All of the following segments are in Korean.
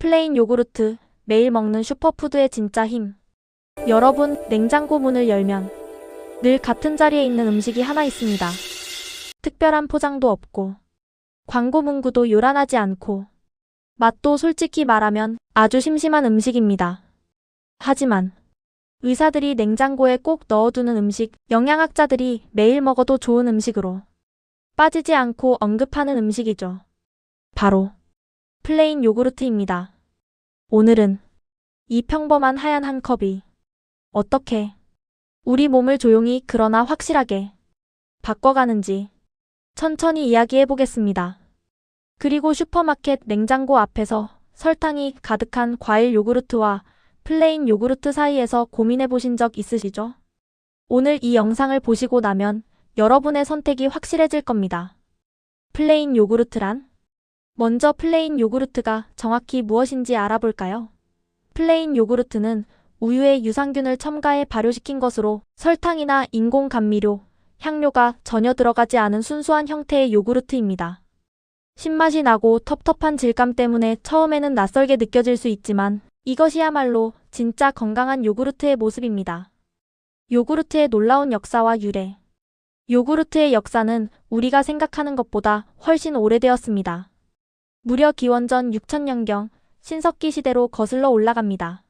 플레인 요구르트, 매일 먹는 슈퍼푸드의 진짜 힘. 여러분, 냉장고 문을 열면 늘 같은 자리에 있는 음식이 하나 있습니다. 특별한 포장도 없고, 광고 문구도 요란하지 않고, 맛도 솔직히 말하면 아주 심심한 음식입니다. 하지만 의사들이 냉장고에 꼭 넣어두는 음식, 영양학자들이 매일 먹어도 좋은 음식으로 빠지지 않고 언급하는 음식이죠. 바로 플레인 요구르트입니다. 오늘은 이 평범한 하얀 한 컵이 어떻게 우리 몸을 조용히 그러나 확실하게 바꿔가는지 천천히 이야기해 보겠습니다. 그리고 슈퍼마켓 냉장고 앞에서 설탕이 가득한 과일 요구르트와 플레인 요구르트 사이에서 고민해 보신 적 있으시죠? 오늘 이 영상을 보시고 나면 여러분의 선택이 확실해질 겁니다. 플레인 요구르트란? 먼저 플레인 요구르트가 정확히 무엇인지 알아볼까요? 플레인 요구르트는 우유에 유산균을 첨가해 발효시킨 것으로 설탕이나 인공 감미료, 향료가 전혀 들어가지 않은 순수한 형태의 요구르트입니다. 신맛이 나고 텁텁한 질감 때문에 처음에는 낯설게 느껴질 수 있지만 이것이야말로 진짜 건강한 요구르트의 모습입니다. 요구르트의 놀라운 역사와 유래. 요구르트의 역사는 우리가 생각하는 것보다 훨씬 오래되었습니다. 무려 기원전 6000년경 신석기 시대로 거슬러 올라갑니다.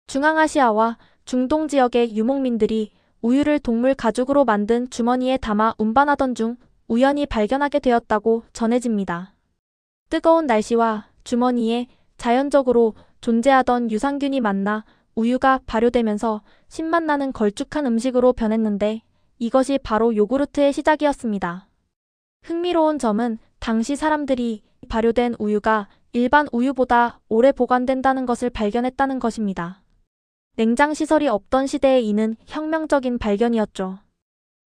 중앙아시아와 중동 지역의 유목민들이 우유를 동물 가죽으로 만든 주머니에 담아 운반하던 중 우연히 발견하게 되었다고 전해집니다. 뜨거운 날씨와 주머니에 자연적으로 존재하던 유산균이 만나 우유가 발효되면서 신맛 나는 걸쭉한 음식으로 변했는데 이것이 바로 요구르트의 시작이었습니다. 흥미로운 점은 당시 사람들이 발효된 우유가 일반 우유보다 오래 보관된다는 것을 발견했다는 것입니다. 냉장 시설이 없던 시대에 이는 혁명적인 발견이었죠.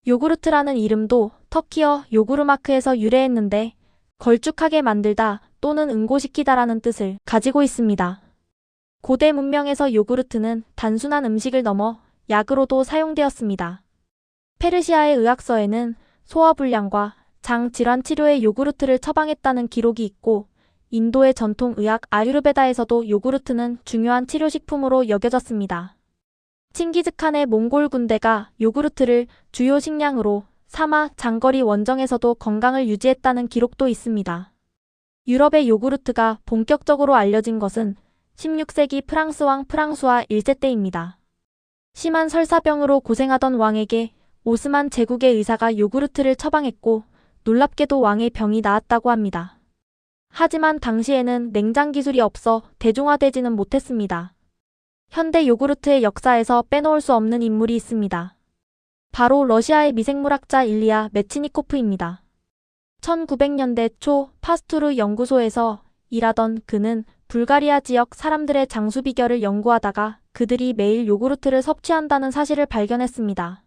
요구르트라는 이름도 터키어 요구르마크에서 유래했는데 걸쭉하게 만들다 또는 응고시키다라는 뜻을 가지고 있습니다. 고대 문명에서 요구르트는 단순한 음식을 넘어 약으로도 사용되었습니다. 페르시아의 의학서에는 소화불량과 장 질환 치료에 요구르트를 처방했다는 기록이 있고 인도의 전통 의학 아유르베다에서도 요구르트는 중요한 치료식품으로 여겨졌습니다. 칭기즈칸의 몽골 군대가 요구르트를 주요 식량으로 삼아 장거리 원정에서도 건강을 유지했다는 기록도 있습니다. 유럽의 요구르트가 본격적으로 알려진 것은 16세기 프랑스 왕 프랑수아 1세 때입니다. 심한 설사병으로 고생하던 왕에게 오스만 제국의 의사가 요구르트를 처방했고 놀랍게도 왕의 병이 나았다고 합니다. 하지만 당시에는 냉장 기술이 없어 대중화되지는 못했습니다. 현대 요구르트의 역사에서 빼놓을 수 없는 인물이 있습니다. 바로 러시아의 미생물학자 일리아 메치니코프입니다. 1900년대 초 파스투르 연구소에서 일하던 그는 불가리아 지역 사람들의 장수 비결을 연구하다가 그들이 매일 요구르트를 섭취한다는 사실을 발견했습니다.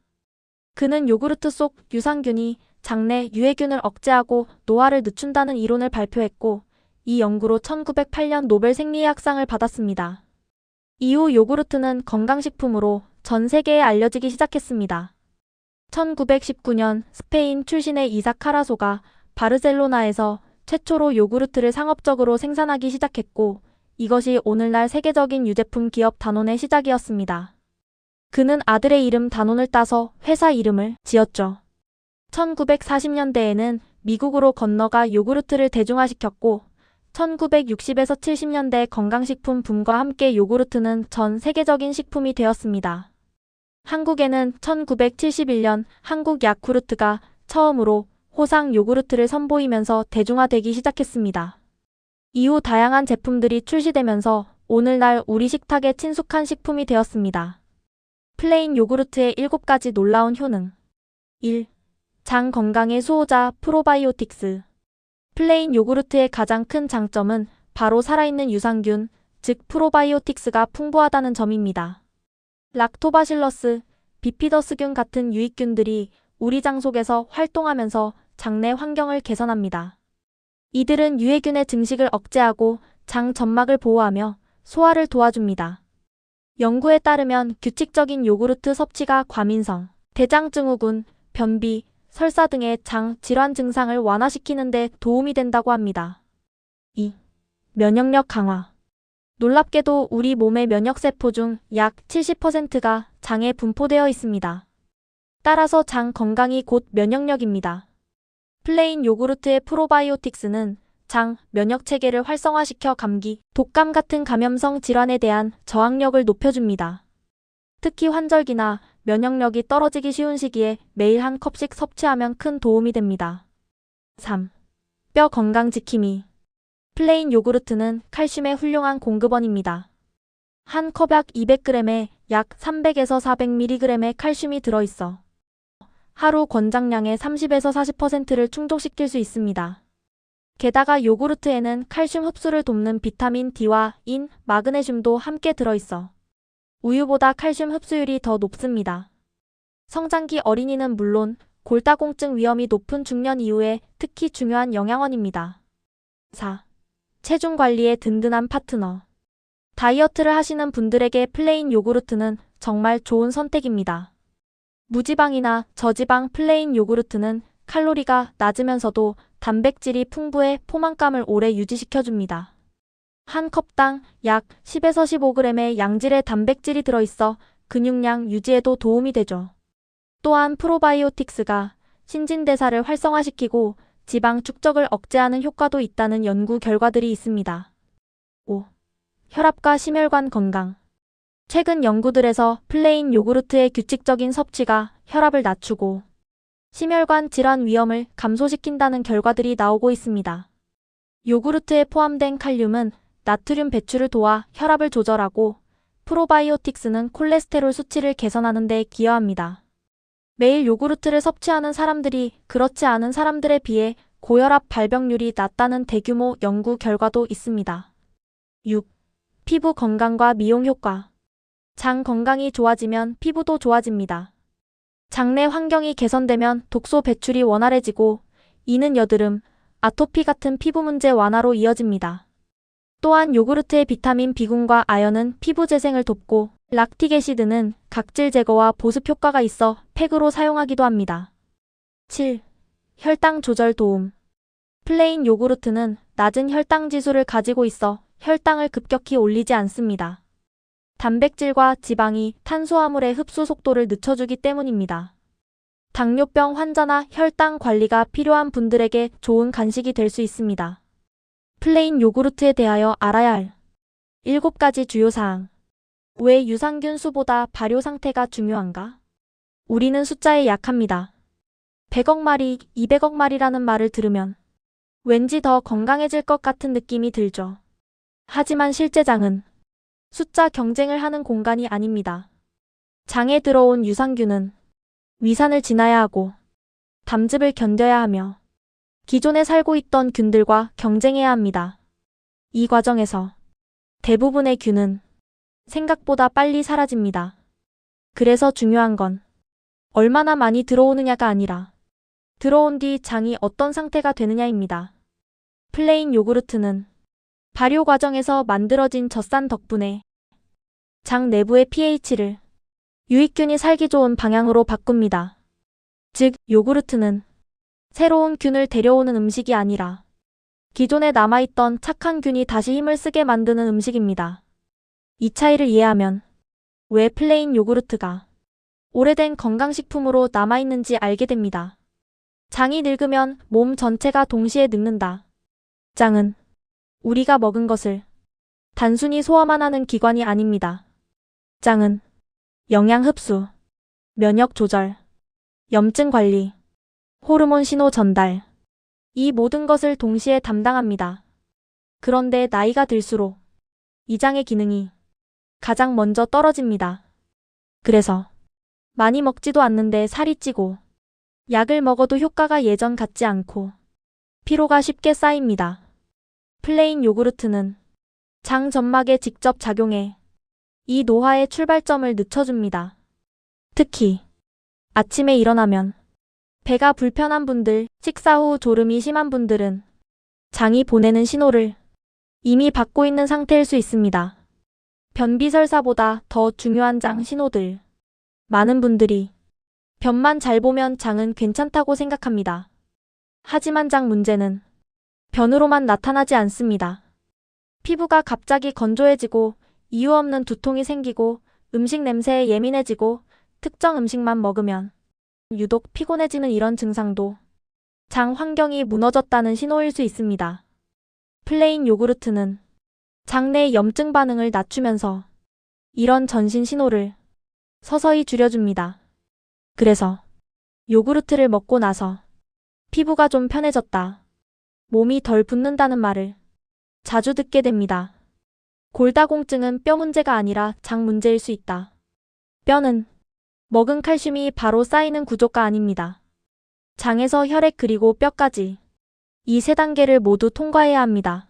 그는 요구르트 속 유산균이 장내 유해균을 억제하고 노화를 늦춘다는 이론을 발표했고 이 연구로 1908년 노벨 생리학상을 받았습니다. 이후 요구르트는 건강식품으로 전 세계에 알려지기 시작했습니다. 1919년 스페인 출신의 이삭 카라소가 바르셀로나에서 최초로 요구르트를 상업적으로 생산하기 시작했고 이것이 오늘날 세계적인 유제품 기업 다논의 시작이었습니다. 그는 아들의 이름 다논을 따서 회사 이름을 지었죠. 1940년대에는 미국으로 건너가 요구르트를 대중화시켰고 1960에서 70년대 건강식품 붐과 함께 요구르트는 전 세계적인 식품이 되었습니다. 한국에는 1971년 한국 야쿠르트가 처음으로 호상 요구르트를 선보이면서 대중화되기 시작했습니다. 이후 다양한 제품들이 출시되면서 오늘날 우리 식탁에 친숙한 식품이 되었습니다. 플레인 요구르트의 7가지 놀라운 효능. 1. 장 건강의 수호자 프로바이오틱스. 플레인 요구르트의 가장 큰 장점은 바로 살아있는 유산균, 즉 프로바이오틱스가 풍부하다는 점입니다. 락토바실러스, 비피더스균 같은 유익균들이 우리 장 속에서 활동하면서 장내 환경을 개선합니다. 이들은 유해균의 증식을 억제하고 장 점막을 보호하며 소화를 도와줍니다. 연구에 따르면 규칙적인 요구르트 섭취가 과민성, 대장증후군, 변비, 설사 등의 장 질환 증상을 완화시키는 데 도움이 된다고 합니다. 2. 면역력 강화. 놀랍게도 우리 몸의 면역세포 중 약 70%가 장에 분포되어 있습니다. 따라서 장 건강이 곧 면역력입니다. 플레인 요구르트의 프로바이오틱스는 장 면역체계를 활성화시켜 감기, 독감 같은 감염성 질환에 대한 저항력을 높여줍니다. 특히 환절기나 면역력이 떨어지기 쉬운 시기에 매일 한 컵씩 섭취하면 큰 도움이 됩니다. 3. 뼈 건강 지킴이. 플레인 요구르트는 칼슘의 훌륭한 공급원입니다. 한 컵 약 200g에 약 300에서 400mg의 칼슘이 들어있어 하루 권장량의 30에서 40%를 충족시킬 수 있습니다. 게다가 요구르트에는 칼슘 흡수를 돕는 비타민 D와 인, 마그네슘도 함께 들어있어 우유보다 칼슘 흡수율이 더 높습니다. 성장기 어린이는 물론 골다공증 위험이 높은 중년 이후에 특히 중요한 영양원입니다. 4. 체중 관리의 든든한 파트너. 다이어트를 하시는 분들에게 플레인 요구르트는 정말 좋은 선택입니다. 무지방이나 저지방 플레인 요구르트는 칼로리가 낮으면서도 단백질이 풍부해 포만감을 오래 유지시켜줍니다. 한 컵당 약 10에서 15g의 양질의 단백질이 들어있어 근육량 유지에도 도움이 되죠. 또한 프로바이오틱스가 신진대사를 활성화시키고 지방 축적을 억제하는 효과도 있다는 연구 결과들이 있습니다. 5. 혈압과 심혈관 건강. 최근 연구들에서 플레인 요구르트의 규칙적인 섭취가 혈압을 낮추고 심혈관 질환 위험을 감소시킨다는 결과들이 나오고 있습니다. 요구르트에 포함된 칼륨은 나트륨 배출을 도와 혈압을 조절하고 프로바이오틱스는 콜레스테롤 수치를 개선하는 데 기여합니다. 매일 요구르트를 섭취하는 사람들이 그렇지 않은 사람들에 비해 고혈압 발병률이 낮다는 대규모 연구 결과도 있습니다. 6. 피부 건강과 미용 효과. 장 건강이 좋아지면 피부도 좋아집니다. 장내 환경이 개선되면 독소 배출이 원활해지고 이는 여드름, 아토피 같은 피부 문제 완화로 이어집니다. 또한 요구르트의 비타민 B군과 아연은 피부 재생을 돕고 락틱 애시드는 각질 제거와 보습 효과가 있어 팩으로 사용하기도 합니다. 7. 혈당 조절 도움. 플레인 요구르트는 낮은 혈당 지수를 가지고 있어 혈당을 급격히 올리지 않습니다. 단백질과 지방이 탄수화물의 흡수 속도를 늦춰주기 때문입니다. 당뇨병 환자나 혈당 관리가 필요한 분들에게 좋은 간식이 될 수 있습니다. 플레인 요구르트에 대하여 알아야 할 7가지 주요 사항. 왜 유산균 수보다 발효 상태가 중요한가? 우리는 숫자에 약합니다. 100억 마리, 200억 마리라는 말을 들으면 왠지 더 건강해질 것 같은 느낌이 들죠. 하지만 실제 장은 숫자 경쟁을 하는 공간이 아닙니다. 장에 들어온 유산균은 위산을 지나야 하고 담즙을 견뎌야 하며 기존에 살고 있던 균들과 경쟁해야 합니다. 이 과정에서 대부분의 균은 생각보다 빨리 사라집니다. 그래서 중요한 건 얼마나 많이 들어오느냐가 아니라 들어온 뒤 장이 어떤 상태가 되느냐입니다. 플레인 요구르트는 발효 과정에서 만들어진 젖산 덕분에 장 내부의 pH를 유익균이 살기 좋은 방향으로 바꿉니다. 즉, 요구르트는 새로운 균을 데려오는 음식이 아니라 기존에 남아있던 착한 균이 다시 힘을 쓰게 만드는 음식입니다. 이 차이를 이해하면 왜 플레인 요구르트가 오래된 건강식품으로 남아있는지 알게 됩니다. 장이 늙으면 몸 전체가 동시에 늙는다. 장은 우리가 먹은 것을 단순히 소화만 하는 기관이 아닙니다. 장은 영양 흡수, 면역 조절, 염증 관리, 호르몬 신호 전달, 이 모든 것을 동시에 담당합니다. 그런데 나이가 들수록 이 장의 기능이 가장 먼저 떨어집니다. 그래서 많이 먹지도 않는데 살이 찌고 약을 먹어도 효과가 예전 같지 않고 피로가 쉽게 쌓입니다. 플레인 요구르트는 장 점막에 직접 작용해 이 노화의 출발점을 늦춰줍니다. 특히 아침에 일어나면 배가 불편한 분들, 식사 후 졸음이 심한 분들은 장이 보내는 신호를 이미 받고 있는 상태일 수 있습니다. 변비설사보다 더 중요한 장 신호들. 많은 분들이 변만 잘 보면 장은 괜찮다고 생각합니다. 하지만 장 문제는 변으로만 나타나지 않습니다. 피부가 갑자기 건조해지고 이유 없는 두통이 생기고 음식 냄새에 예민해지고 특정 음식만 먹으면 유독 피곤해지는 이런 증상도 장 환경이 무너졌다는 신호일 수 있습니다. 플레인 요구르트는 장내 염증 반응을 낮추면서 이런 전신 신호를 서서히 줄여줍니다. 그래서 요구르트를 먹고 나서 피부가 좀 편해졌다, 몸이 덜 붓는다는 말을 자주 듣게 됩니다. 골다공증은 뼈 문제가 아니라 장 문제일 수 있다. 뼈는 먹은 칼슘이 바로 쌓이는 구조가 아닙니다. 장에서 혈액 그리고 뼈까지 이 세 단계를 모두 통과해야 합니다.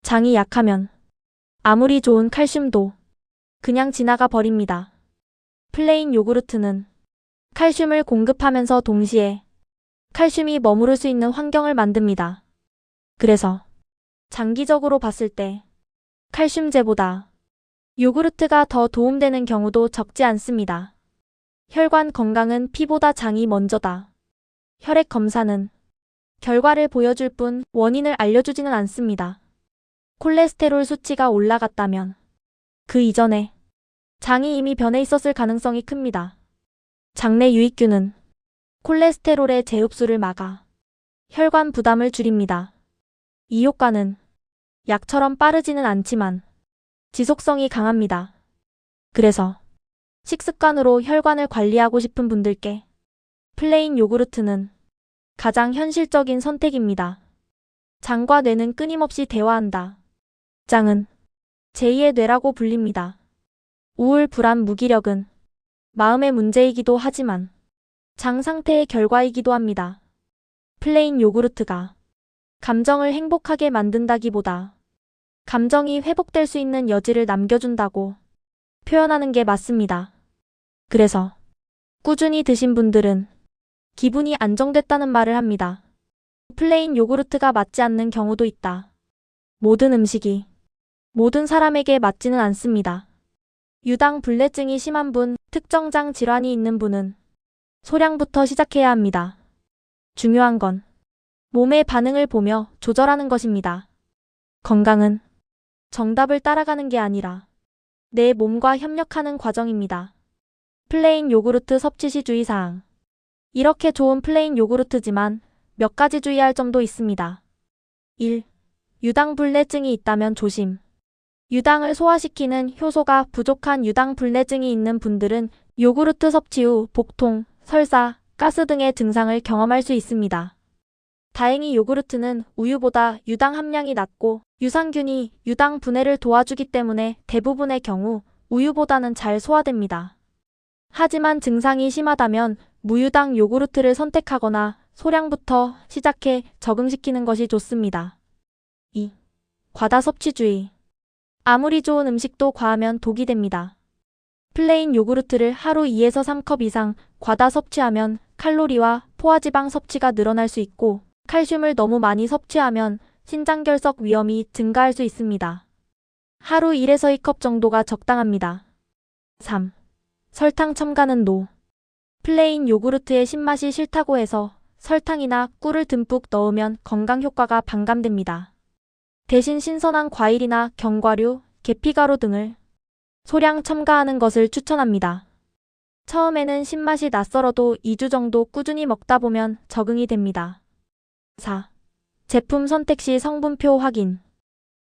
장이 약하면 아무리 좋은 칼슘도 그냥 지나가 버립니다. 플레인 요구르트는 칼슘을 공급하면서 동시에 칼슘이 머무를 수 있는 환경을 만듭니다. 그래서 장기적으로 봤을 때 칼슘제보다 요구르트가 더 도움되는 경우도 적지 않습니다. 혈관 건강은 피보다 장이 먼저다. 혈액 검사는 결과를 보여줄 뿐 원인을 알려주지는 않습니다. 콜레스테롤 수치가 올라갔다면 그 이전에 장이 이미 변해 있었을 가능성이 큽니다. 장내 유익균은 콜레스테롤의 재흡수를 막아 혈관 부담을 줄입니다. 이 효과는 약처럼 빠르지는 않지만 지속성이 강합니다. 그래서 식습관으로 혈관을 관리하고 싶은 분들께 플레인 요구르트는 가장 현실적인 선택입니다. 장과 뇌는 끊임없이 대화한다. 장은 제2의 뇌라고 불립니다. 우울, 불안, 무기력은 마음의 문제이기도 하지만 장 상태의 결과이기도 합니다. 플레인 요구르트가 감정을 행복하게 만든다기보다 감정이 회복될 수 있는 여지를 남겨준다고 표현하는 게 맞습니다. 그래서 꾸준히 드신 분들은 기분이 안정됐다는 말을 합니다. 플레인 요구르트가 맞지 않는 경우도 있다. 모든 음식이 모든 사람에게 맞지는 않습니다. 유당 불내증이 심한 분, 특정 장 질환이 있는 분은 소량부터 시작해야 합니다. 중요한 건 몸의 반응을 보며 조절하는 것입니다. 건강은 정답을 따라가는 게 아니라 내 몸과 협력하는 과정입니다. 플레인 요구르트 섭취 시 주의사항. 이렇게 좋은 플레인 요구르트지만 몇 가지 주의할 점도 있습니다. 1. 유당 불내증이 있다면 조심. 유당을 소화시키는 효소가 부족한 유당 불내증이 있는 분들은 요구르트 섭취 후 복통, 설사, 가스 등의 증상을 경험할 수 있습니다. 다행히 요구르트는 우유보다 유당 함량이 낮고 유산균이 유당 분해를 도와주기 때문에 대부분의 경우 우유보다는 잘 소화됩니다. 하지만 증상이 심하다면 무유당 요구르트를 선택하거나 소량부터 시작해 적응시키는 것이 좋습니다. 2. 과다 섭취 주의. 아무리 좋은 음식도 과하면 독이 됩니다. 플레인 요구르트를 하루 2에서 3컵 이상 과다 섭취하면 칼로리와 포화지방 섭취가 늘어날 수 있고 칼슘을 너무 많이 섭취하면 신장결석 위험이 증가할 수 있습니다. 하루 1에서 2컵 정도가 적당합니다. 3. 설탕 첨가는 노. 플레인 요구르트의 신맛이 싫다고 해서 설탕이나 꿀을 듬뿍 넣으면 건강 효과가 반감됩니다. 대신 신선한 과일이나 견과류, 계피가루 등을 소량 첨가하는 것을 추천합니다. 처음에는 신맛이 낯설어도 2주 정도 꾸준히 먹다 보면 적응이 됩니다. 4. 제품 선택 시 성분표 확인.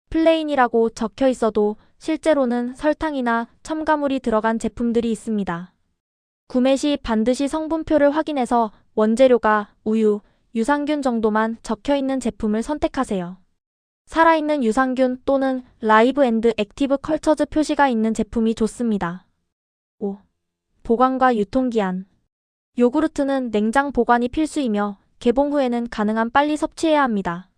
플레인이라고 적혀 있어도 실제로는 설탕이나 첨가물이 들어간 제품들이 있습니다. 구매 시 반드시 성분표를 확인해서 원재료가 우유, 유산균 정도만 적혀 있는 제품을 선택하세요. 살아있는 유산균 또는 라이브 앤드 액티브 컬처즈 표시가 있는 제품이 좋습니다. 5. 보관과 유통기한. 요구르트는 냉장 보관이 필수이며 개봉 후에는 가능한 빨리 섭취해야 합니다.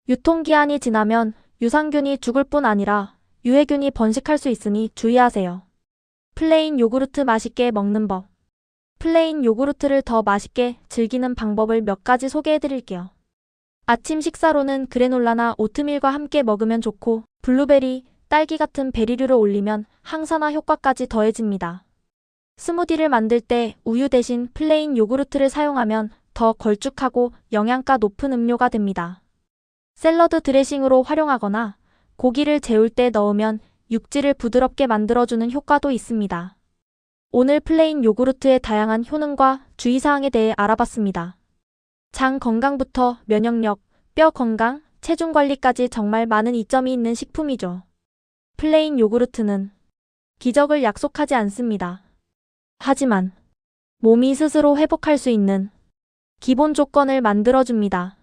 유통기한이 지나면 유산균이 죽을 뿐 아니라 유해균이 번식할 수 있으니 주의하세요. 플레인 요구르트 맛있게 먹는 법. 플레인 요구르트를 더 맛있게 즐기는 방법을 몇 가지 소개해 드릴게요. 아침 식사로는 그래놀라나 오트밀과 함께 먹으면 좋고 블루베리, 딸기 같은 베리류를 올리면 항산화 효과까지 더해집니다. 스무디를 만들 때 우유 대신 플레인 요구르트를 사용하면 더 걸쭉하고 영양가 높은 음료가 됩니다. 샐러드 드레싱으로 활용하거나 고기를 재울 때 넣으면 육질을 부드럽게 만들어주는 효과도 있습니다. 오늘 플레인 요구르트의 다양한 효능과 주의사항에 대해 알아봤습니다. 장 건강부터 면역력, 뼈 건강, 체중 관리까지 정말 많은 이점이 있는 식품이죠. 플레인 요구르트는 기적을 약속하지 않습니다. 하지만 몸이 스스로 회복할 수 있는 기본 조건을 만들어줍니다.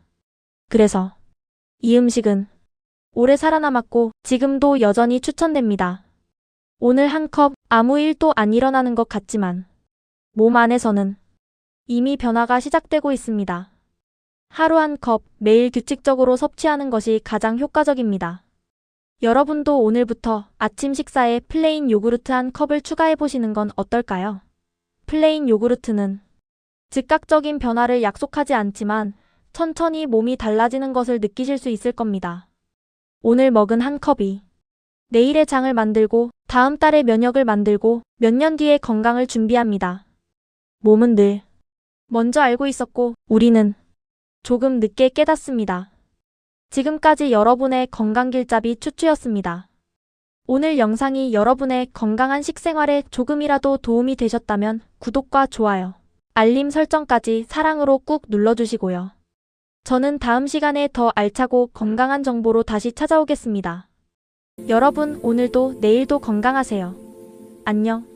그래서 이 음식은 오래 살아남았고 지금도 여전히 추천됩니다. 오늘 한 컵 아무 일도 안 일어나는 것 같지만 몸 안에서는 이미 변화가 시작되고 있습니다. 하루 한 컵 매일 규칙적으로 섭취하는 것이 가장 효과적입니다. 여러분도 오늘부터 아침 식사에 플레인 요구르트 한 컵을 추가해 보시는 건 어떨까요? 플레인 요구르트는 즉각적인 변화를 약속하지 않지만 천천히 몸이 달라지는 것을 느끼실 수 있을 겁니다. 오늘 먹은 한 컵이 내일의 장을 만들고 다음 달의 면역을 만들고 몇 년 뒤의 건강을 준비합니다. 몸은 늘 먼저 알고 있었고 우리는 조금 늦게 깨닫습니다. 지금까지 여러분의 건강길잡이 추추였습니다. 오늘 영상이 여러분의 건강한 식생활에 조금이라도 도움이 되셨다면 구독과 좋아요, 알림 설정까지 사랑으로 꾹 눌러주시고요. 저는 다음 시간에 더 알차고 건강한 정보로 다시 찾아오겠습니다. 여러분 오늘도 내일도 건강하세요. 안녕.